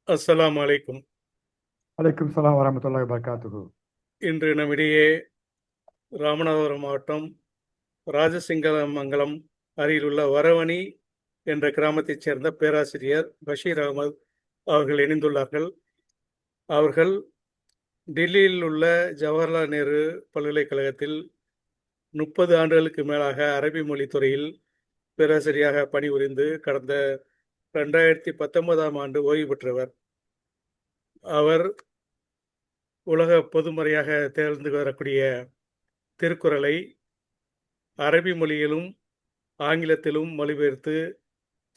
அஸ்ஸலாமு அலைக்கும். அலைக்கும் ஸலாம் வரஹ்மத்துல்லாஹி வபரகாத்துஹு. இன்று நம்மிடையே ராமநாதபுரம் மாவட்டம் ராஜசிங்கமங்கலம் அருகிலுள்ள வரவணி என்ற கிராமத்தைச் சேர்ந்த பேராசிரியர் பஷீர் அகமது அவர்கள் இணைந்துள்ளார்கள். அவர்கள் டெல்லியில் உள்ள ஜவஹர்லால் நேரு பல்கலைக்கழகத்தில் 30 ஆண்டுகளுக்கு மேலாக அரபி மொழி துறையில் பேராசிரியராக பணிபுரிந்து கடந்த 2019ஆம் ஆண்டு ஓய்வு பெற்றவர். அவர் உலக பொதுமறையாக திகழ்ந்து வரக்கூடிய திருக்குறளை அரபி மொழியிலும் ஆங்கிலத்திலும் மொழிபெயர்த்து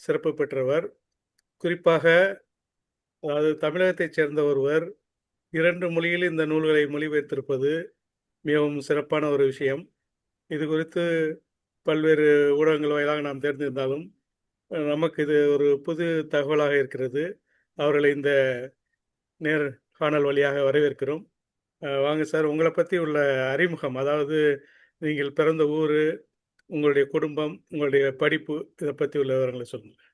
சிறப்பு பெற்றவர். குறிப்பாக அதாவது தமிழகத்தைச் சேர்ந்த ஒருவர் 2 மொழியில் இந்த நூல்களை மொழிபெயர்த்திருப்பது மிகவும் சிறப்பான ஒரு விஷயம். இது குறித்து பல்வேறு ஊடகங்கள் வாயிலாக நாம் தெரிந்திருந்தாலும் நமக்கு இது ஒரு புது தகவலாக இருக்கிறது. அவர்களை இந்த நேர்காணல் வழியாக வரவேற்கிறோம். வாங்க சார், உங்களை பற்றி உள்ள அறிமுகம், அதாவது நீங்கள் பிறந்த ஊர், உங்களுடைய குடும்பம், உங்களுடைய படிப்பு, இதை பற்றி உள்ள விவரங்களை சொல்லுங்கள்.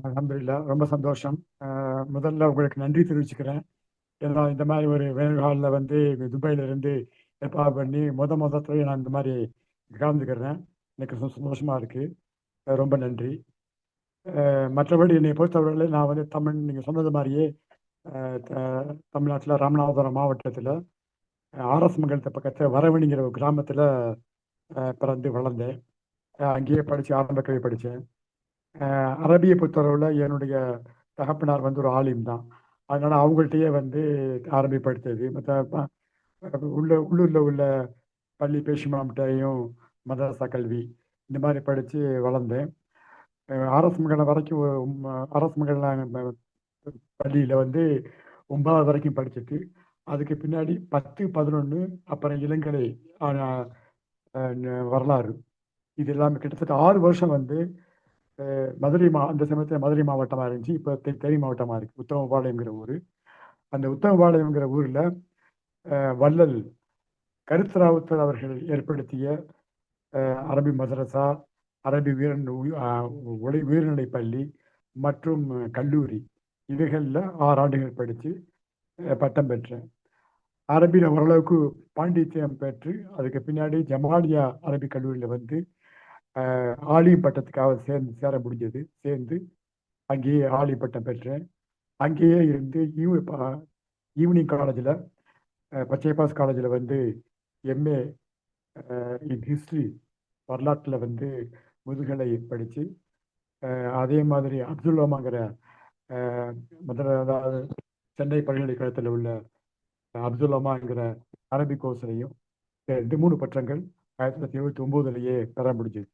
அல்ஹம்துலில்லாஹ், ரொம்ப சந்தோஷம். முதல்ல உங்களுக்கு நன்றி தெரிவிச்சுக்கிறேன். ஏன்னா இந்த மாதிரி ஒரு வேலைகளில் வந்து துபாயில இருந்து ஏற்பாடு பண்ணி முதல்ல நான் இந்த மாதிரி கலந்துக்கிறேன். எனக்கு சந்தோஷமா இருக்கு. ரொம்ப நன்றி. மற்றபடி என்னை பொறுத்தவரையில நான் வந்து நீங்கள் சொன்னது மாதிரியே தமிழ்நாட்டில் ராமநாதபுரம் மாவட்டத்தில் ஆர்எஸ் மங்கலத்தை பக்கத்தில் வரவணிங்கிற ஒரு கிராமத்தில் பிறந்து வளர்ந்தேன். அங்கேயே படித்து ஆரம்ப கல்வி படித்தேன். அரபியை பொறுத்தளவில் என்னுடைய தகப்பனார் வந்து ஒரு ஆலிம் தான். அதனால அவங்கள்ட்டயே வந்து அரபி படித்தது. மற்ற உள்ளூரில் உள்ள பள்ளி பேஷிமாம்கிட்டையும் மதரசா கல்வி இந்த மாதிரி படித்து வளர்ந்தேன். அரசு மங்கலம் வரைக்கும் அரசு மங்கலம் பள்ளியில் வந்து 9வது வரைக்கும் படிச்சுட்டு அதுக்கு பின்னாடி 10, 11 அப்புறம் இளங்கலை வரலாறு இது எல்லாமே கிட்டத்தட்ட 6 வருஷம் வந்து அந்த சமயத்தில் மதுரை மாவட்டமாக இருந்துச்சு. இப்போ தேனி மாவட்டமாக இருக்குது. உத்தமபாளையம்ங்கிற ஊர். அந்த உத்தமபாளையம்ங்கிற ஊரில் வள்ளல் கருத்தராவுத்தர் அவர்கள் ஏற்படுத்திய அரபி மதரசா, அரபி உயர்நிலை பள்ளி மற்றும் கல்லூரி இவைகளில் 6 ஆண்டுகள் படித்து பட்டம் பெற்றேன். அரபியில் ஓரளவுக்கு பாண்டித்யம் பெற்று அதுக்கு பின்னாடி ஜமாலியா அரபி கல்லூரியில் வந்து ஆலிம் பட்டத்துக்காக சேர முடிஞ்சது. சேர்ந்து அங்கேயே ஆலி பட்டம் பெற்றேன். அங்கேயே இருந்து ஈவினிங் காலேஜில் பச்சைபாஸ் காலேஜில் வந்து எம்ஏ இன் ஹிஸ்ட்ரி வரலாற்றில் வந்து முதுகலை படித்து அதே மாதிரி அப்துல்லாமாங்கிற அதாவது சென்னை பல்கலைக்கழகத்தில் உள்ள அப்துல்லாமாங்கிற அரபி கோர்ஸ்லையும் 3 பட்டங்கள் 1979 பெற முடிஞ்சது.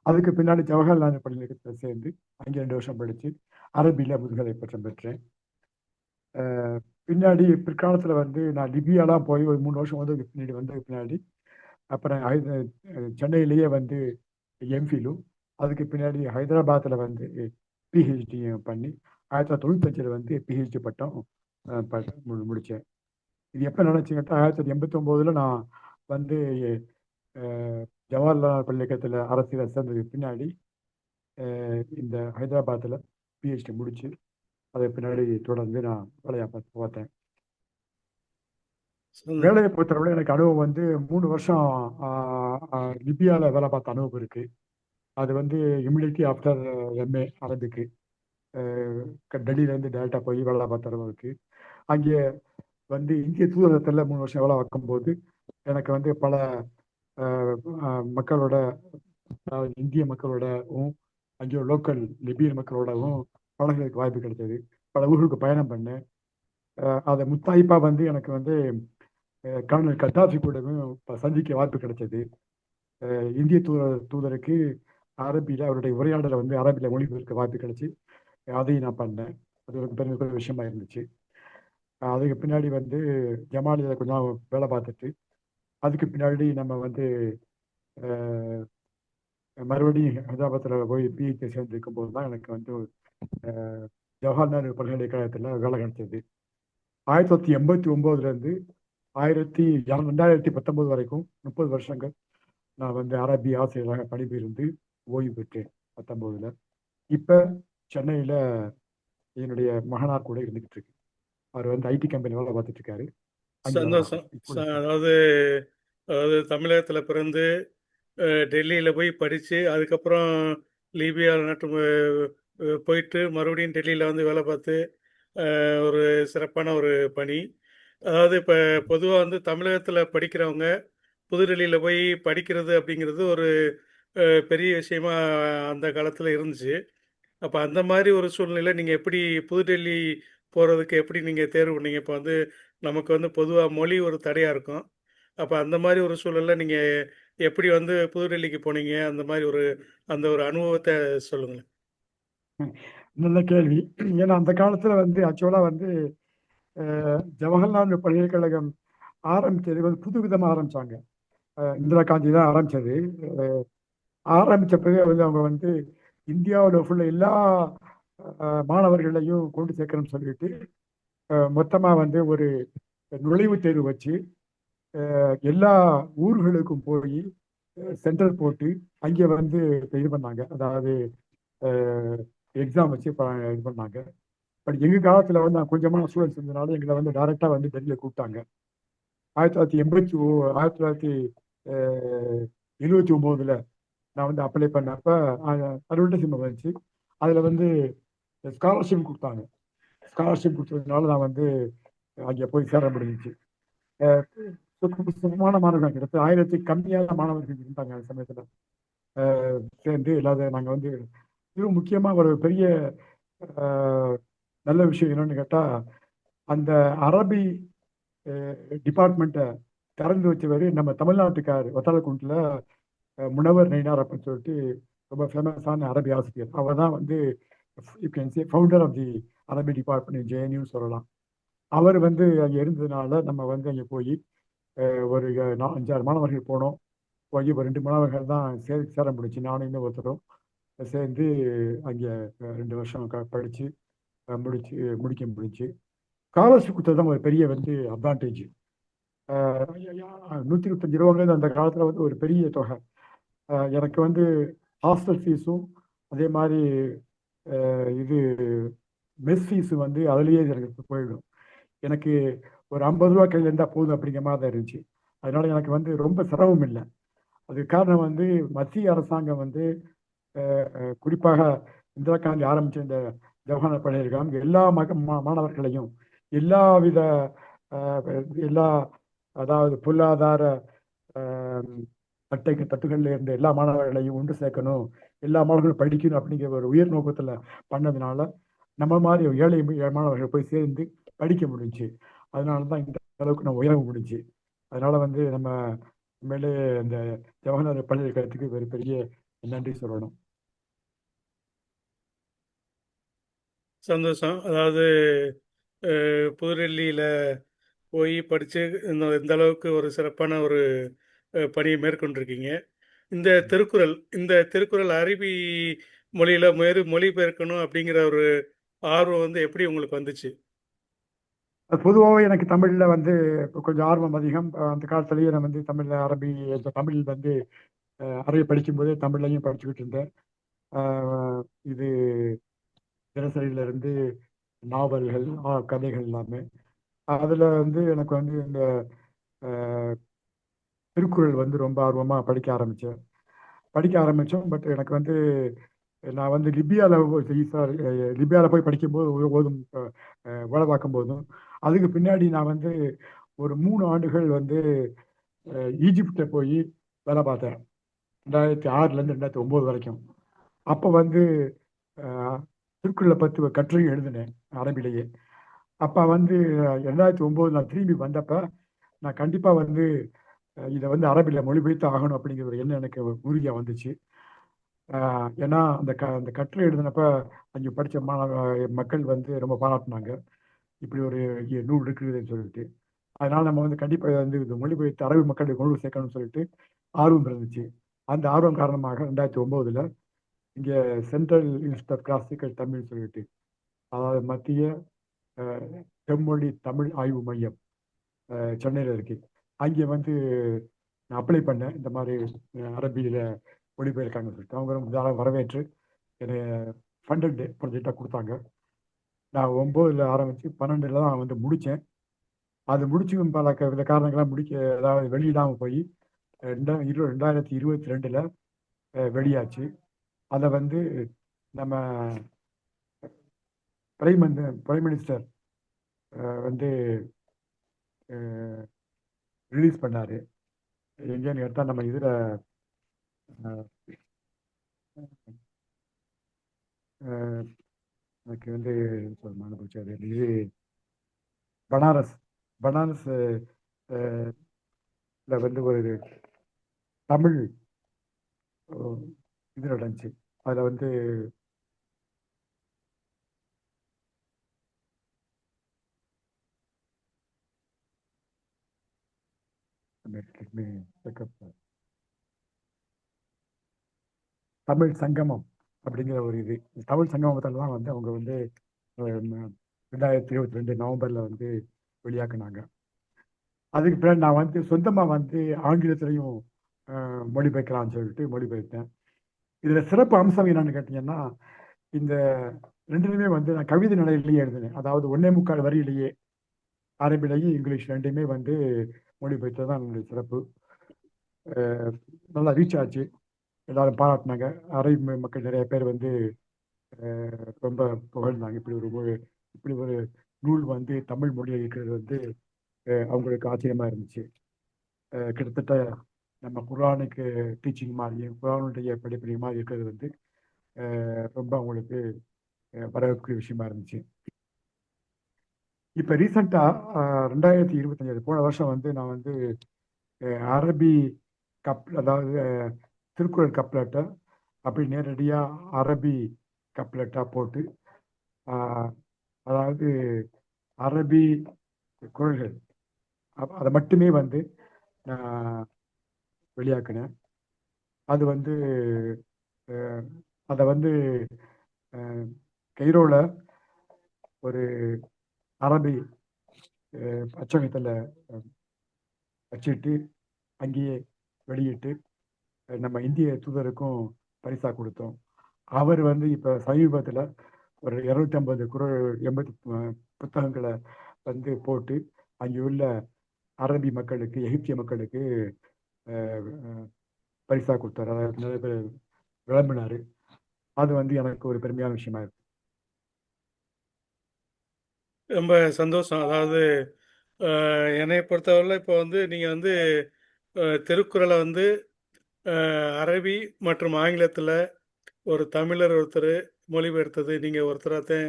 அதுக்கு பின்னாடி ஜவஹர்லால் பல்கலைக்கழகத்தில் சேர்ந்து அங்கே 2 வருஷம் படித்து அரபியில் முதுகலை பட்டம் பெற்றேன். பின்னாடி பிற்காலத்தில் வந்து நான் லிபியாலாம் போய் ஒரு 3 வருஷம் வந்து பின்னாடி அப்புறம் சென்னையிலேயே வந்து எம்ஃபிலும் அதுக்கு பின்னாடி ஹைதராபாத்தில் வந்து பிஹெச்டியும் பண்ணி 1995 வந்து பிஹெச்டி பட்டம் முடித்தேன். இது எப்போ நினச்சிக்கிட்டா 1989 நான் வந்து ஜவஹர்லால் பல்கலைக்கழகத்தில் அரசியல் சேர்ந்ததுக்கு பின்னாடி இந்த ஹைதராபாத்தில் பிஹெச்டி முடித்து அதை பின்னாடி தொடர்ந்து நான் வேலையை பார்த்தேன். வேலையை பொறுத்தவரை எனக்கு அனுபவம் வந்து 3 வருஷம் லிபியாவில் வேலை பார்த்த அனுபவம் இருக்குது. அது வந்து இமிடியட்லி ஆஃப்டர் எம்ஏ அரபிக்கு டெல்லியிலேருந்து டேரெக்டாக போய் வேலை பார்த்த அனுபவம் இருக்குது. அங்கே வந்து இந்திய தூதரகத்தில் 3 வருஷம் வேலை பார்க்கும்போது எனக்கு வந்து பல மக்களோட இந்திய மக்களோடவும் அங்கே லோக்கல் லிபியன் மக்களோடவும் பழகிறதுக்கு வாய்ப்பு கிடைச்சது. பல ஊர்களுக்கு பயணம் பண்ணேன். அதை முத்தாய்ப்பாக வந்து எனக்கு வந்து கர்னல் கத்தாஃபி கூடவும் சந்திக்க வாய்ப்பு கிடைச்சது. இந்திய தூதருக்கு அரபியில் அவருடைய உரையாடலை வந்து அரபியில் மொழிபெயர்க்க வாய்ப்பு கிடைச்சி அதையும் நான் பண்ணேன். அது ஒரு பெரிய விஷயமா இருந்துச்சு. அதுக்கு பின்னாடி வந்து ஜமாலியில் கொஞ்சம் வேலை பார்த்துட்டு அதுக்கு பின்னாடி நம்ம வந்து மறுபடியும் ஹைதராபாத்தில் போய் பிஹெச்டி சேர்ந்துருக்கும் போது தான் எனக்கு வந்து ஜவஹர்லால் பல்கலைக்கழகத்தில் வேலை கிடைச்சது. 1989 2019 வரைக்கும் 30 வருஷங்கள் நான் வந்து அரபி ஆசிரியராக பணிபுரிந்து ஓய்வு பெற்றேன் 19. இப்போ சென்னையில் என்னுடைய மகனார் கூட இருந்துகிட்டு இருக்கு. அவர் வந்து ஐடி கம்பெனி வேலை பார்த்துட்டு இருக்காரு. அங்கே வேலை சந்தோஷம். பார்க்குறாரு இப்போ. அதாவது அதாவது தமிழகத்தில் பிறந்து டெல்லியில் போய் படித்து அதுக்கப்புறம் லிபியா நாட்டு போயிட்டு மறுபடியும் டெல்லியில் வந்து வேலை பார்த்து ஒரு சிறப்பான ஒரு பணி. அதாவது இப்போ பொதுவாக வந்து தமிழகத்தில் படிக்கிறவங்க புதுடெல்லியில் போய் படிக்கிறது அப்படிங்கிறது ஒரு பெரிய விஷயமா அந்த காலத்தில் இருந்துச்சு. அப்போ அந்த மாதிரி ஒரு சூழ்நிலை நீங்கள் எப்படி புதுடெல்லி போகிறதுக்கு எப்படி நீங்கள் தேர்வு பண்ணீங்க? இப்போ வந்து நமக்கு வந்து பொதுவாக மொழி ஒரு தடையாக இருக்கும். அப்போ அந்த மாதிரி ஒரு சூழல்ல நீங்கள் எப்படி வந்து புதுடெல்லிக்கு போனீங்க? அந்த மாதிரி அந்த ஒரு அனுபவத்தை சொல்லுங்களேன். நல்ல கேள்வி. ஏன்னா அந்த காலத்துல வந்து ஆக்சுவலா வந்து ஜவஹர்லால் பல்கலைக்கழகம் ஆரம்பிச்சது வந்து புது விதமா ஆரம்பிச்சாங்க. இந்திரா காந்தி தான் ஆரம்பிச்சது. ஆரம்பிச்சப்பவே வந்து அவங்க வந்து இந்தியாவில் உள்ள எல்லா மாணவர்களையும் கொண்டு சேர்க்கணும்னு சொல்லிட்டு மொத்தமா வந்து ஒரு நுழைவுத் தேர்வு வச்சு எல்லா ஊர்களுக்கும் போய் சென்டர் போட்டு அங்கே வந்து இது பண்ணாங்க. அதாவது எக்ஸாம் வச்சு இது பண்ணாங்க. பட் எங்க காலத்துல வந்து நான் கொஞ்சமான ஸ்டூடெண்ட்ஸ் இருந்ததுனால எங்களை வந்து டைரக்டா வந்து டெல்லியில் கூப்பிட்டாங்க. 1979 நான் வந்து அப்ளை பண்ணப்ப அட்வர்டைஸ்மெண்ட் வந்துச்சு. அதுல வந்து ஸ்காலர்ஷிப் கொடுத்தாங்க. ஸ்காலர்ஷிப் கொடுத்ததுனால நான் வந்து அங்கே போய் சேர முடிஞ்சிச்சு. சுத்தமான மாணவர்கள் கிட்டத்தட்ட 1000 கம்மியான மாணவர்கள் இருந்தாங்க அந்த சமயத்துல. சேர்ந்து இல்லாத நாங்க வந்து இது முக்கியமா ஒரு பெரிய நல்ல விஷயம் என்னன்னு கேட்டா, அந்த அரபி டிபார்ட்மெண்ட்டை திறந்து வச்சவர் நம்ம தமிழ்நாட்டுக்கார் வத்தாலக்குண்டில் முனவர் நயினார் அப்படின்னு சொல்லிட்டு ரொம்ப ஃபேமஸான அரபி ஆசிரியர். அவர் தான் வந்து you can say founder of the Arabic department JNU சொல்லலாம். அவர் வந்து அங்கே இருந்ததுனால நம்ம வந்து அங்கே போய் ஒரு 5-6 மாணவர்கள் போனோம். போய் ஒரு 2 மாணவர்கள் தான் சேர முடிச்சு. நானும் இன்னும் ஒருத்தரும் சேர்ந்து அங்கே 2 வருஷம் படித்து முடிக்க முடிச்சு. ஸ்காலர்ஷிப் கொடுத்தது தான் ஒரு பெரிய வந்து அட்வான்டேஜ். 125 ரூபாங்கிறது அந்த காலத்தில் வந்து ஒரு பெரிய தொகை. எனக்கு வந்து ஹாஸ்டல் ஃபீஸும் அதே மாதிரி இது மெஸ் ஃபீஸும் வந்து அதுலேயே எனக்கு போயிடும். எனக்கு ஒரு 50 ரூபா கையில் இருந்தால் போதும் அப்படிங்கிற மாதிரி தான் இருந்துச்சு. அதனால எனக்கு வந்து ரொம்ப சிரமம் இல்லை. அதுக்கு காரணம் வந்து மத்திய அரசாங்கம் வந்து குறிப்பாக இந்திரா காந்தி ஆரம்பித்த இந்த ஜவஹர்லால் பல்கலைக்கழகம் எல்லா மாணவர்களையும் எல்லாவித எல்லா அதாவது பொருளாதார தட்டுகளில் இருந்த எல்லா மாணவர்களையும் ஒன்று சேர்க்கணும், எல்லா மாணவர்களும் படிக்கணும் அப்படிங்கிற ஒரு உயர் நோக்கத்தில் பண்ணதுனால நம்ம மாதிரி ஏழை மாணவர்கள் போய் சேர்ந்து படிக்க முடிஞ்சு. அதனால தான் இந்த அளவுக்கு நம்ம உயர முடிஞ்சு. அதனால வந்து நம்ம மேலே இந்த ஜவஹர்லால் பல்கலைக்கழகத்துக்கு ஒரு பெரிய நன்றி சொல்லணும். சந்தோஷம். அதாவது புதுடெல்லியில் போய் படித்து இந்த அளவுக்கு ஒரு சிறப்பான ஒரு பணியை மேற்கொண்டிருக்கீங்க. இந்த திருக்குறள் அரபி மொழியில் மொழிபெயர்க்கணும் அப்படிங்கிற ஒரு ஆர்வம் வந்து எப்படி உங்களுக்கு வந்துச்சு? பொதுவாகவே எனக்கு தமிழில் வந்து கொஞ்சம் ஆர்வம் அதிகம். அந்த காலத்திலேயே நான் வந்து தமிழில் அரபி தமிழ் வந்து அரபி படிக்கும்போதே தமிழ்லையும் படிச்சுக்கிட்டு இருந்தேன். இது தினசரியிலிருந்து நாவல்கள் கதைகள் எல்லாமே. அதில் வந்து எனக்கு வந்து இந்த திருக்குறள் வந்து ரொம்ப ஆர்வமாக படிக்க ஆரம்பித்தோம். பட் எனக்கு வந்து நான் வந்து லிபியாவில் போய் படிக்கும்போது போதும் வேலை பார்க்கும்போதும் அதுக்கு பின்னாடி நான் வந்து ஒரு 3 ஆண்டுகள் வந்து ஈஜிப்டில் போய் வேலை பார்த்தேன். 2006லேருந்து 2009 வரைக்கும். அப்போ வந்து திருக்குறளை பற்றி ஒரு கட்டுரை எழுதினேன் அரபிலேயே. அப்போ வந்து 2009 நான் திரும்பி வந்தப்போ நான் கண்டிப்பாக வந்து இதை வந்து அரபியில் மொழிபெயர்த்து ஆகணும் அப்படிங்கிற ஒரு எண்ணம் எனக்கு உறுதியாக வந்துச்சு. ஏன்னா அந்த கட்டுரை எழுதினப்ப அங்கே படித்த மக்கள் வந்து ரொம்ப பாராட்டினாங்க, இப்படி ஒரு நூல் இருக்குதுன்னு சொல்லிட்டு. அதனால நம்ம வந்து கண்டிப்பாக வந்து இது மொழிபெயர்த்து அரபி மக்களை கொண்டு சேர்க்கணும்னு சொல்லிட்டு ஆர்வம் இருந்துச்சு. அந்த ஆர்வம் காரணமாக 2009 இங்கே central institute of classical Tamil சொல்லிட்டு, அதாவது மத்திய செம்மொழி தமிழ் ஆய்வு மையம் சென்னையில் இருக்கு. அங்கே வந்து நான் அப்ளை பண்ணேன். இந்த மாதிரி அரபியில் மொழிபெயர்க்காங்கன்னு சொல்லிட்டு அவங்க ரொம்ப வரவேற்று என்னை ஃபண்டட் ப்ராஜெக்டாக கொடுத்தாங்க. நான் 9ல் ஆரம்பித்து 12ல் தான் வந்து முடித்தேன். அது முடிச்சும் பல வித காரணங்களாக அதாவது வெளியிடாமல் போய் 2022ல் வெளியாச்சு. அதை வந்து நம்ம பிரைம் மினிஸ்டர் வந்து ரிலீஸ் பண்ணார். எங்கேன்னு கேட்டால் நம்ம இதில் எனக்கு வந்து மறந்து போச்சு. அது இது பனாரஸ் பனாரஸ் வந்து ஒரு தமிழ் இது நடந்துச்சு. அதில் வந்து தமிழ் சங்கமம் அப்படிங்கிற ஒரு இது. தமிழ் சங்கமத்தில் தான் வந்து அவங்க வந்து 2022 நவம்பரில் வந்து வெளியாக்குனாங்க. அதுக்கு பிறகு நான் வந்து சொந்தமாக வந்து ஆங்கிலத்திலையும் மொழிபெயர்க்கலாம்னு சொல்லிட்டு மொழிபெயர்த்தேன். இதில் சிறப்பு அம்சம் என்னன்னு கேட்டிங்கன்னா, இந்த ரெண்டுலையுமே வந்து நான் கவிதை நிலையிலேயே எழுதினேன். அதாவது 1.25 வரியிலேயே அரபிலையும் இங்கிலீஷ் ரெண்டுமே வந்து மொழிபெயர்த்தது தான் என்னுடைய சிறப்பு. நல்லா ரீச் ஆச்சு. எல்லாரும் பாராட்டினாங்க. அரபி மக்கள் நிறைய பேர் வந்து ரொம்ப புகழ்ந்தாங்க. இப்படி ஒரு நூல் வந்து தமிழ் மொழியில் இருக்கிறது வந்து அவங்களுக்கு ஆச்சரியமா இருந்துச்சு. கிட்டத்தட்ட நம்ம குர்ஆனுக்கு டீச்சிங் மாதிரியும் குர்ஆனுடைய படிப்படி மாதிரி இருக்கிறது வந்து ரொம்ப அவங்களுக்கு வரவேற்கக்கூடிய விஷயமா இருந்துச்சு. இப்போ ரீசெண்டாக 2025 போன வருஷம் வந்து நான் வந்து அரபி அதாவது திருக்குறள் கப்லெட்டை அப்படி நேரடியாக அரபி கப்லெட்டாக போட்டு அதாவது அரபி குறள்கள் அதை மட்டுமே வந்து நான் வெளியாக்கினேன். அது வந்து அதை வந்து கெய்ரோவில் ஒரு அரபி அச்சகத்தில் வச்சுட்டு அங்கேயே வெளியிட்டு நம்ம இந்திய தூதருக்கும் பரிசாக கொடுத்தோம். அவர் வந்து இப்போ சமீபத்தில் ஒரு 250 குறள் 80 புத்தகங்களை வந்து போட்டு அங்கே உள்ள அரபி மக்களுக்கு எகிப்திய மக்களுக்கு பரிசாக கொடுத்தாரு. அதாவது நிறைய பேர் விளம்பினார். அது வந்து எனக்கு ஒரு பெருமையான விஷயமா இருக்கு. ரொம்ப சந்தோஷம். அதாவது என்னை பொறுத்தவரையில் இப்போ வந்து நீங்கள் வந்து திருக்குறளை வந்து அரபி மற்றும் ஆங்கிலத்தில் ஒரு தமிழர் ஒருத்தர் மொழிபெயர்த்தது நீங்கள் ஒருத்தராக தான்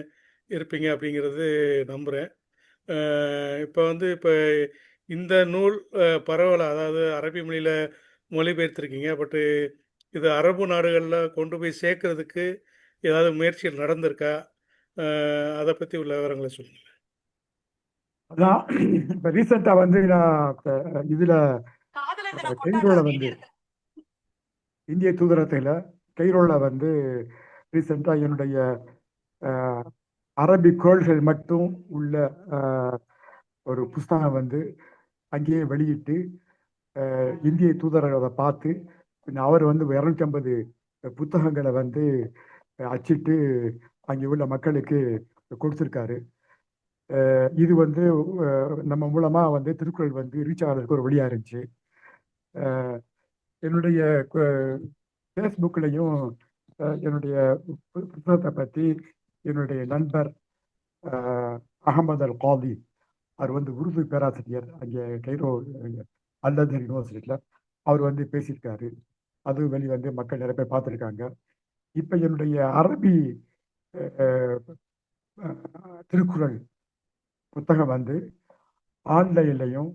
இருப்பீங்க அப்படிங்கிறது நம்புகிறேன். இப்போ வந்து இப்போ இந்த நூல் பரவலாக அதாவது அரபி மொழியில் மொழிபெயர்த்திருக்கீங்க. பட்டு இது அரபு நாடுகளில் கொண்டு போய் சேர்க்கறதுக்கு ஏதாவது முயற்சிகள் நடந்திருக்கா? அதை பற்றி உள்ள விவரங்களை சொல்லுங்கள். அதான் இப்போ ரீசெண்டாக வந்து நான் இதில் கெய்ரோவில் வந்து இந்திய தூதரகத்தில் கெய்ரோவில் வந்து ரீசெண்டாக என்னுடைய அரபி குறள்கள் மட்டும் உள்ள ஒரு புஸ்தகம் வந்து அங்கேயே வெளியிட்டு இந்திய தூதரகம் அதை பார்த்து அவர் வந்து 250 புத்தகங்களை வந்து அச்சிட்டு அங்கே உள்ள மக்களுக்கு கொடுத்துருக்காரு. இது வந்து நம்ம மூலமாக வந்து திருக்குறள் வந்து ரீச் ஆகிறதுக்கு ஒரு வழியாக இருந்துச்சு. என்னுடைய ஃபேஸ்புக்லேயும் என்னுடைய புத்தகத்தை பற்றி என்னுடைய நண்பர் அகமது அல் காதி, அவர் வந்து உருது பேராசிரியர் அங்கே கைரோ அல்லது யூனிவர்சிட்டியில் அவர் வந்து பேசியிருக்காரு. அது வந்து மக்கள் நிறைய பேர் பார்த்துருக்காங்க. இப்போ என்னுடைய அரபி திருக்குறள் புத்தகம் வந்து ஆன்லைன்லையும்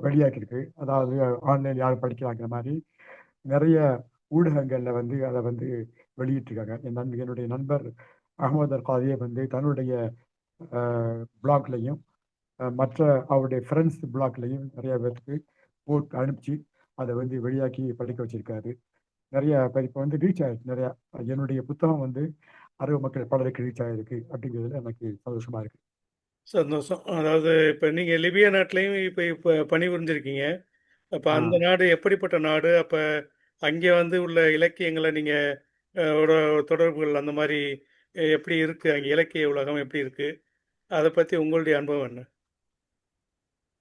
வெளியாக்கியிருக்கு. அதாவது ஆன்லைன் யார் படிக்கிறாங்கிற மாதிரி நிறைய ஊடகங்களில் வந்து அதை வந்து வெளியிட்டிருக்காங்க. என்னுடைய நண்பர் அகமது அல் காதியை வந்து தன்னுடைய பிளாக்லையும் மற்ற அவருடைய ஃப்ரெண்ட்ஸ் பிளாக்லையும் நிறைய பேருக்கு போட்டு அனுப்பிச்சு அதை வந்து வெளியாக்கி படிக்க வச்சிருக்காரு. நிறைய பேர் இப்போ வந்து ரீச் ஆயிருக்கு. நிறையா என்னுடைய புத்தகம் வந்து அரபு மக்கள் பலருக்கு ரீச் ஆகிருக்கு அப்படிங்கிறதுல எனக்கு சந்தோஷமா இருக்கு. சந்தோஷம். அதாவது இப்போ நீங்கள் லிபியா நாட்டிலையும் இப்போ பணிபுரிஞ்சிருக்கீங்க. அப்போ அந்த நாடு எப்படிப்பட்ட நாடு? அப்போ அங்கே வந்து உள்ள இலக்கியங்களை நீங்கள் தொடர்புகள் அந்த மாதிரி எப்படி இருக்கு? அங்க இலக்கிய உலகம் எப்படி இருக்கு? அத பத்தி உங்களுடைய அனுபவம் என்ன?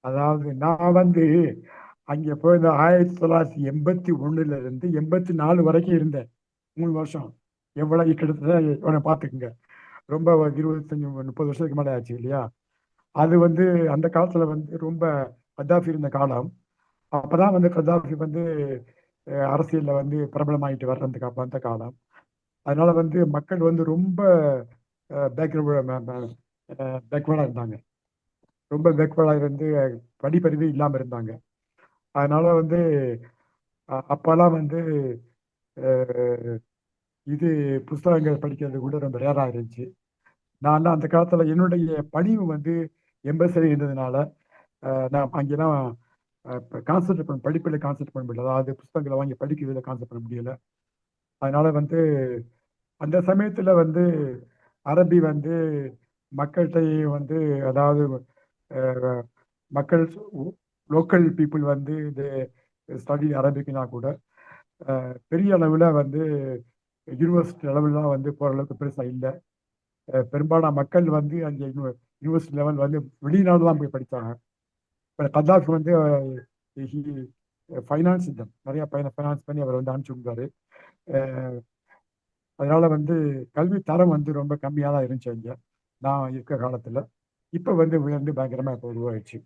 அதாவது நான் வந்து அங்கே போய் இந்த 1981 இருந்து 84 வரைக்கும் இருந்தேன். 3 வருஷம். எவ்வளவு கிட்டத்தட்ட இவனை பார்த்துக்குங்க. ரொம்ப ஒரு 25 30 வருஷத்துக்கு மேலே ஆச்சு இல்லையா? அது வந்து அந்த காலத்துல வந்து ரொம்ப கத்தாஃபி இருந்த காலம். அப்பதான் வந்து கத்தாஃபி வந்து அரசியல்ல வந்து பிரபலமாயிட்டு வர்றதுக்கு அப்ப அந்த காலம். அதனால வந்து மக்கள் வந்து ரொம்ப பேக்வேர்டா இருந்தாங்க. ரொம்ப பேக்வேர்டா இருந்து படிப்பறிவு இல்லாம இருந்தாங்க. அதனால வந்து அப்பெல்லாம் வந்து அஹ், இது புஸ்தகங்கள் படிக்கிறது கூட ரொம்ப ரேரா இருந்துச்சு. நான் அந்த காலத்துல என்னுடைய படிவு வந்து எம்பசரி இருந்ததுனால நான் அங்கெல்லாம் கான்சென்ட்ரேட் பண்ண படிப்பில் கான்சென்ட்ரேட் பண்ண முடியல. அதாவது புஸ்தகங்களை வாங்கி படிக்கிறதுல கான்சென்ட்ரேட் பண்ண முடியல. அதனால வந்து அந்த சமயத்துல வந்து அரபி வந்து மக்கள்கிட்ட வந்து அதாவது அஹ், மக்கள் லோக்கல் பீப்புள் வந்து இந்த ஸ்டடி அரபிக்னா கூட பெரிய அளவில் வந்து யூனிவர்சிட்டி லெவல்லாம் வந்து போகிற அளவுக்கு பெருசாக இல்லை. பெரும்பாலான மக்கள் வந்து அங்கே யூனிவர்சிட்டி லெவல் வந்து வெளிநாடு தான் போய் படித்தாங்க. இப்போ கத்தாஃபி வந்து ஃபைனான்ஸ் நிறைய ஃபைனான்ஸ் பண்ணி அவர் வந்து அனுப்பிச்சு விட்டாரு. அஹ், அதனால வந்து கல்வி தரம் வந்து ரொம்ப கம்மியாக தான் இருந்துச்சு அங்கே நான் இருக்க காலத்தில். இப்போ வந்து உயர்ந்து பயங்கரமாக இப்போ உருவாயிடுச்சு.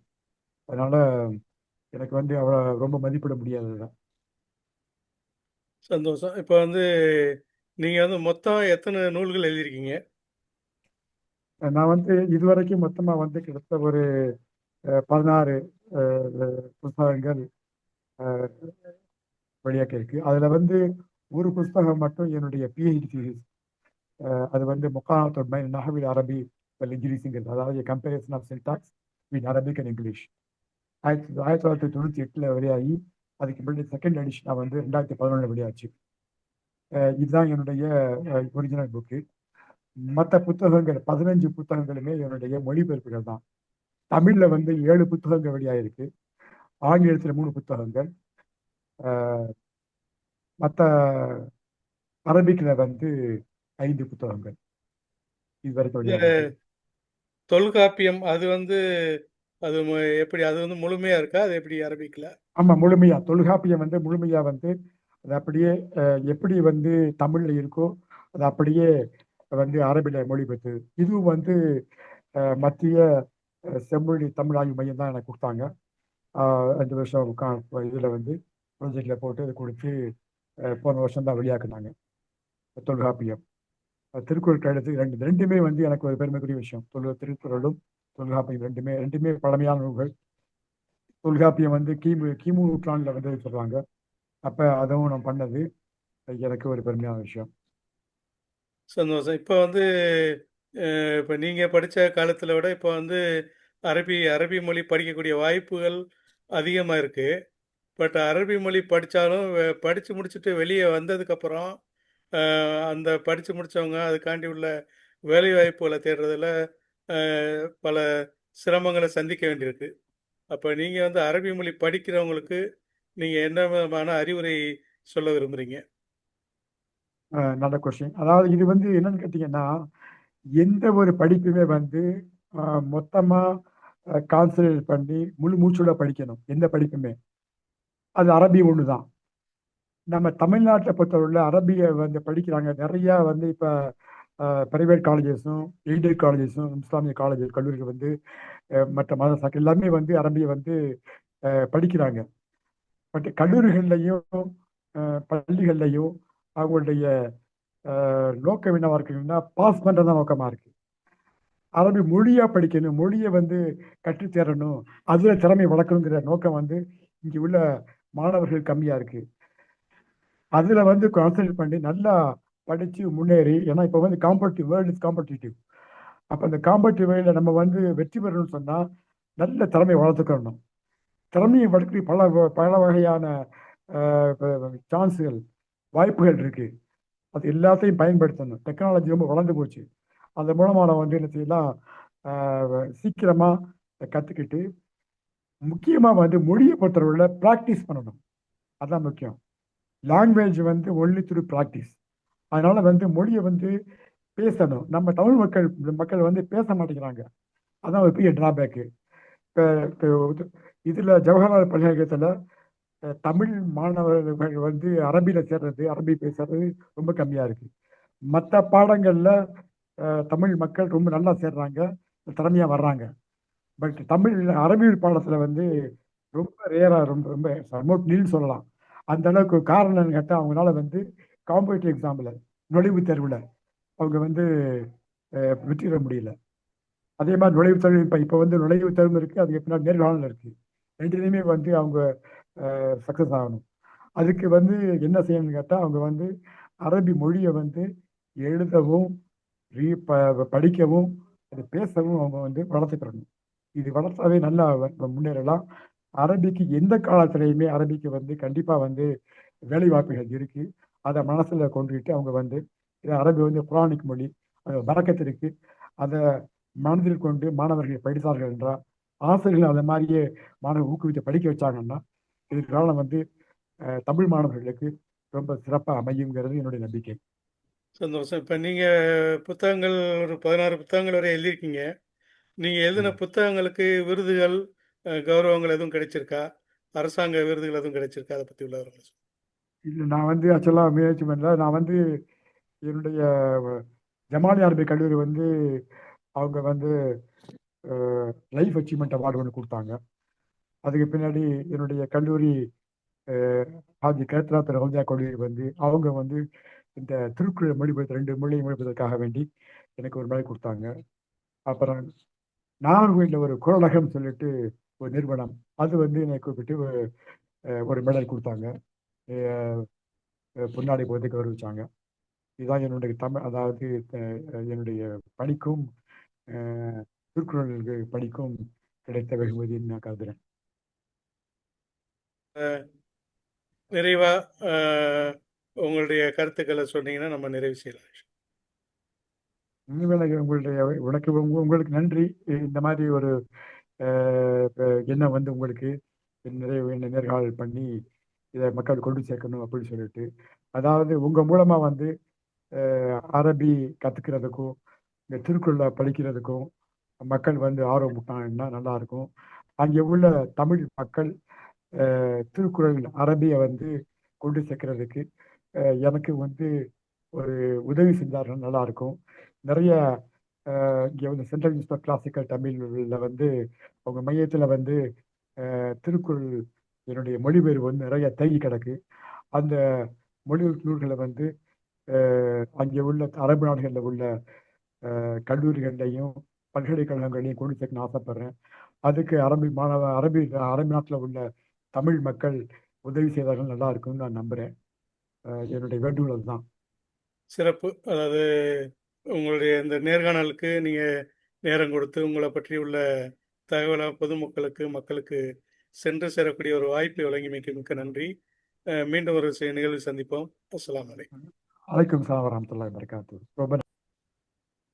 அதனால எனக்கு வந்து அவ்வளோ ரொம்ப மதிப்பிட முடியாதது. சந்தோஷம். இப்ப வந்து நீங்க வந்து மொத்தம் எத்தனை நூல்கள் எழுதியிருக்கீங்க? நான் வந்து இதுவரைக்கும் மொத்தமாக வந்து கிட்டத்தட்ட ஒரு 16 புத்தகங்கள் அஹ், வெளியாக்கி இருக்கு. அதுல வந்து ஒரு புஸ்தகம் மட்டும் என்னுடைய பிஹெச்டி தீசிஸ். அது வந்து முக்காணத்தோட் பைன் நஹவில் அரபி இங்கிலீஷுங்கிறது, அதாவது comparison of syntax with Arabic and English. 1998 வெளியாகி அதுக்கு முன்னாடி செகண்ட் எடிஷனாக வந்து 2011 வெளியாச்சு. இதுதான் என்னுடைய ஒரிஜினல் புக்கு. மற்ற புத்தகங்கள் 15 புத்தகங்களுமே என்னுடைய மொழிபெயர்ப்புகள் தான். தமிழ்ல வந்து 7 புத்தகங்கள் வெளியாயிருக்கு. ஆங்கிலத்தில் 3 புத்தகங்கள். மற்ற அரபிக்ல வந்து 5 புத்தகங்கள் இது வரைக்கும் வெளியாயிருக்கு. இந்த தொல்காப்பியம் அது வந்து அது எப்படி அது வந்து முழுமையா இருக்கா? அது எப்படி அரபிக்ல? ஆமா, முழுமையா தொல்காப்பியம் வந்து முழுமையா வந்து அது அப்படியே எப்படி வந்து தமிழ்ல இருக்கோ அது அப்படியே வந்து அரபில மொழிபெற்று. இதுவும் வந்து மத்திய செம்மொழி தமிழ் ஆய்வு மையம் தான் எனக்கு கொடுத்தாங்க. 2 வருஷம் இதுல வந்து ப்ரொஜெக்ட்ல போட்டு இது கொடுத்து போன வருஷம் தான் வெளியாக்குனாங்க தொல்காப்பியம். திருக்குறள் கழுத்து ரெண்டுமே வந்து எனக்கு ஒரு பெருமைக்குரிய விஷயம். திருக்குறளும் தொல்காப்பியம் ரெண்டுமே ரெண்டுமே பழமையான நூல்கள். தொல்காப்பியம் வந்து கிமு நூற்றாண்டுல வந்து சொல்றாங்க. அப்ப அதுவும் நான் பண்ணது எனக்கு ஒரு பெருமையான விஷயம். சந்தோஷம். இப்ப வந்து இப்ப நீங்க படிச்ச காலத்துல விட இப்ப வந்து அரபி அரபி மொழி படிக்கக்கூடிய வாய்ப்புகள் அதிகமா இருக்கு. பட் அரபி மொழி படிச்சாலும் படிச்சு முடிச்சுட்டு வெளிய வந்ததுக்கப்புறம், அந்த படிச்சு முடிச்சவங்க அதுக்காண்டி உள்ள வேலைவாய்ப்புகள தேடுறதுல அ பல சிரமங்கள சந்திக்க வேண்டியிருக்கு. அப்ப நீங்க வந்து அரபி மொழி படிக்கிறவங்களுக்கு நீங்க என்ன விதமான அறிவுரை சொல்ல விரும்புறீங்க? நல்ல கொஸ்டின். அதாவது இது வந்து என்னன்னு கேட்டீங்கன்னா, எந்த ஒரு படிப்புமே வந்து மொத்தமா கான்சன்ட்ரேட் பண்ணி முழு மூச்சுட படிக்கணும். எந்த படிப்புமே அது அரபி ஒண்ணுதான். நம்ம தமிழ்நாட்டை பொறுத்தவரையில் அரபியை வந்து படிக்கிறாங்க நிறைய வந்து இப்ப பிரைவேட் காலேஜஸும் எய்டட் காலேஜஸும் இஸ்லாமிய காலேஜ் கல்லூரிகள் வந்து மற்ற மதரசாக்கள் எல்லாமே வந்து அரபியை வந்து படிக்கிறாங்க. பட் கல்லூரிகள்லையும் பள்ளிகள்லையும் அவங்களுடைய நோக்கம் என்னவா இருக்குன்னா பாஸ் பண்றதா நோக்கமா இருக்கு. அரபி மொழியா படிக்கணும், மொழியை வந்து கற்றுத்தரணும், அதுல திறமை வளர்க்கணுங்கிற நோக்கம் வந்து இங்க உள்ள மாணவர்கள் கம்மியா இருக்கு. அதுல வந்து கான்சன்ட்ரேட் பண்ணி நல்லா படிச்சு முன்னேறி, ஏன்னா இப்ப வந்து காம்படிட்டிவ் வேர்ல்டு இஸ் காம்படிட்டிவ். அப்ப அந்த காம்படிட்டிவ் வேர்ல்ட்ல நம்ம வந்து வெற்றி பெறணும்னு சொன்னா நல்ல திறமையை வளர்த்துக்கணும். திறமையை வளர்க்க பல பல வகையான சான்ஸுகள், வாய்ப்புகள் இருக்கு. அது எல்லாத்தையும் பயன்படுத்தணும். டெக்னாலஜி ரொம்ப வளர்ந்து போச்சு. அது மூலமா நம்ம வந்து என்ன செய்யலாம், சீக்கிரமா கத்துக்கிட்டு முக்கியமா வந்து மொழியை பொறுத்தவரையில ப்ராக்டிஸ் பண்ணணும். அதான் முக்கியம். லாங்குவேஜ் வந்து ஒன்லி த்ரூ ப்ராக்டிஸ். அதனால வந்து மொழியை வந்து பேசணும். நம்ம தமிழ் மக்கள் மக்கள் வந்து பேச மாட்டேங்கிறாங்க. அதான் ஒரு பெரிய டிராபேக்கு. இப்போ இப்போ இதில் ஜவஹர்லால் பல்கலைக்கழகத்தில் தமிழ் மாணவர்கள் வந்து அரபியில் சேர்றது, அரபி பேசுறது ரொம்ப கம்மியாக இருக்கு. மற்ற பாடங்களில் தமிழ் மக்கள் ரொம்ப நல்லா சேர்றாங்க, திறமையாக வர்றாங்க. பட் தமிழ் அரபியல் பாடத்தில் வந்து ரொம்ப ரேராக, ரொம்ப ரொம்ப சமோட் நீள் சொல்லலாம். அந்த அளவுக்கு காரணம் என்னன்னு கேட்டால், அவங்களால வந்து காம்படிட்டிவ் எக்ஸாமில், நுழைவுத் தேர்வில் அவங்க வந்து வெற்றி பெற முடியல. அதே மாதிரி நுழைவுத் தேர்வு இப்போ வந்து நுழைவுத் தேர்வு இருக்குது, அதுக்கு பின்னாடி நேர்காணல் இருக்குது. ரெண்டுலேயுமே வந்து அவங்க சக்ஸஸ் ஆகணும். அதுக்கு வந்து என்ன செய்யணும்னு கேட்டால், அவங்க வந்து அரபி மொழியை வந்து எழுதவும் படிக்கவும் அது பேசவும் அவங்க வந்து வளர்த்துக்கிறணும். இது வளர்த்தாவே நல்லா முன்னேறலாம். அரபிக்கு எந்த காலத்திலையுமே அரபிக்கு வந்து கண்டிப்பாக வந்து வேலை வாய்ப்புகள் இருக்கு. அதை மனசுல கொண்டுகிட்டு அவங்க வந்து அரபி வந்து குரானிக் மொழி, அது பரக்கத்து இருக்கு. அதை மனதில் கொண்டு மாணவர்கள் படித்தார்கள் என்றால், ஆசிரியர்கள் அந்த மாதிரியே மாணவர்கள் ஊக்குவித்து படிக்க வச்சாங்கன்னா, எதிர்காலம் வந்து தமிழ் மாணவர்களுக்கு ரொம்ப சிறப்பாக அமையுங்கிறது என்னுடைய நம்பிக்கை. சந்தோஷம். இப்போ நீங்கள் புத்தகங்கள் ஒரு 16 புத்தகங்கள் வரை எழுதியிருக்கீங்க. நீங்கள் எழுதின ம். புத்தகங்களுக்கு விருதுகள், கௌரவங்கள் எதுவும் கிடைச்சிருக்கா? அரசாங்க விருதுகள் எதுவும் கிடைச்சிருக்கா? அதை பற்றி உள்ள விவரங்கள் சொல்லுங்க. இல்லை, நான் வந்து ஆக்சுவலாக முயற்சி பண்ணல. நான் வந்து என்னுடைய ஜமாலி அரபி கல்லூரி வந்து அவங்க வந்து லைஃப் அச்சீவ்மெண்ட் அவார்டு ஒன்று கொடுத்தாங்க. அதுக்கு பின்னாடி என்னுடைய கல்லூரி ஹாஜி கேத்ரா ரவுஜா கல்லூரி வந்து அவங்க வந்து இந்த திருக்குறள் மொழிபெயர்த்து 2 மொழி மொழிபெயர்த்ததுக்காக வேண்டி எனக்கு ஒரு மெடல் கொடுத்தாங்க. அப்புறம் நாகர்கோயிலில் ஒரு குரலகம் சொல்லிட்டு ஒரு நிறுவனம், அது வந்து என்னை கூப்பிட்டு ஒரு மெடல் கொடுத்தாங்க. பொன்னாடை போட்டு கௌரவிச்சாங்க. இதுதான் என்னுடைய தமிழ், அதாவது என்னுடைய பணிக்கும் திருக்குறள் பணிக்கும் கிடைத்த வெகுமதின்னு நான் கருதுறேன். நிறைவா உங்களுடைய கருத்துக்களை சொன்னீங்கன்னா நம்ம நிறைவு செய்யலாம். உண்மையில உங்களுக்கு நன்றி. இந்த மாதிரி ஒரு எண்ணம் வந்து உங்களுக்கு நிறைய நேர்காணல் பண்ணி இதை மக்கள் கொண்டு சேர்க்கணும் அப்படின்னு சொல்லிட்டு, அதாவது உங்க மூலமா வந்து அரபி கத்துக்கிறதுக்கும் இந்த திருக்குறளை படிக்கிறதுக்கும் மக்கள் வந்து ஆர்வம் விட்டாங்கன்னா நல்லா இருக்கும். அங்கே உள்ள தமிழ் மக்கள் திருக்குறள் அரபியை வந்து கொண்டு சேர்க்கறதுக்கு எனக்கு வந்து ஒரு உதவி செஞ்சார்கள் நல்லா இருக்கும். நிறைய இங்கே வந்து சென்ட்ரல் இன்ஸ்டியூட் ஆஃப் கிளாசிக்கல் தமிழில் வந்து அவங்க மையத்தில் வந்து திருக்குறள் என்னுடைய மொழிபெயர்ப்பு வந்து நிறைய தேங்கி கிடக்கு. அந்த மொழி நூல்களை வந்து அங்கே உள்ள அரபு நாடுகளில் உள்ள கல்லூரிகள்லையும் பல்கலைக்கழகங்களையும் கொண்டு சேர்க்கணும்னு ஆசைப்படுறேன். அதுக்கு அரபி அரபி நாட்டில் உள்ள தமிழ் மக்கள் உதவி செய்தார்கள் நல்லா இருக்கும்னு நான் நம்புகிறேன். என்னுடைய வேண்டுகோள் தான். சிறப்பு. அதாவது உங்களுடைய இந்த நேர்காணலுக்கு நீங்கள் நேரம் கொடுத்து உங்களை பற்றி உள்ள தகவலை பொதுமக்களுக்கு, மக்களுக்கு சென்று சேரக்கூடிய ஒரு வாய்ப்பை வழங்கியமைக்கு மிக்க நன்றி. மீண்டும் ஒரு நிகழ்வில் சந்திப்போம். அஸ்ஸலாமு அலைக்கும். அலைக்கும் சலாம் வரஹ்மத்துல்லாஹி வபரகாத்துஹு. ரொம்ப